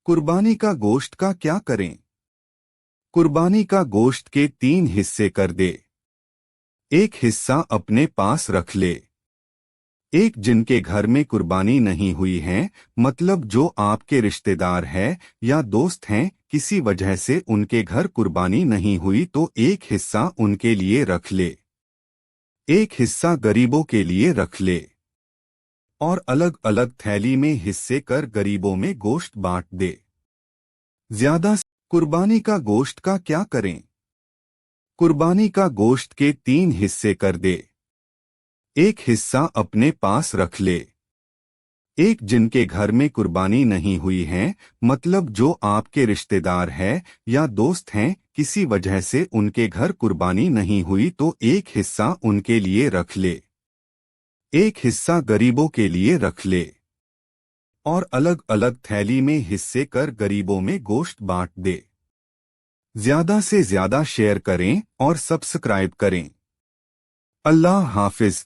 कुर्बानी का गोश्त का क्या करें? कुर्बानी का गोश्त के 3 हिस्से कर दे। एक हिस्सा अपने पास रख ले। एक जिनके घर में कुर्बानी नहीं हुई है, मतलब जो आपके रिश्तेदार है या दोस्त हैं, किसी वजह से उनके घर कुर्बानी नहीं हुई तो एक हिस्सा उनके लिए रख ले। एक हिस्सा गरीबों के लिए रख ले और अलग अलग थैली में हिस्से कर गरीबों में गोश्त बांट दे। ज्यादा कुर्बानी का गोश्त का क्या करें? कुर्बानी का गोश्त के 3 हिस्से कर दे। एक हिस्सा अपने पास रख ले। एक जिनके घर में कुर्बानी नहीं हुई है, मतलब जो आपके रिश्तेदार है या दोस्त हैं, किसी वजह से उनके घर कुर्बानी नहीं हुई तो एक हिस्सा उनके लिए रख ले। एक हिस्सा गरीबों के लिए रख ले और अलग अलग थैली में हिस्से कर गरीबों में गोश्त बांट दे। ज्यादा से ज्यादा शेयर करें और सब्सक्राइब करें। अल्लाह हाफिज।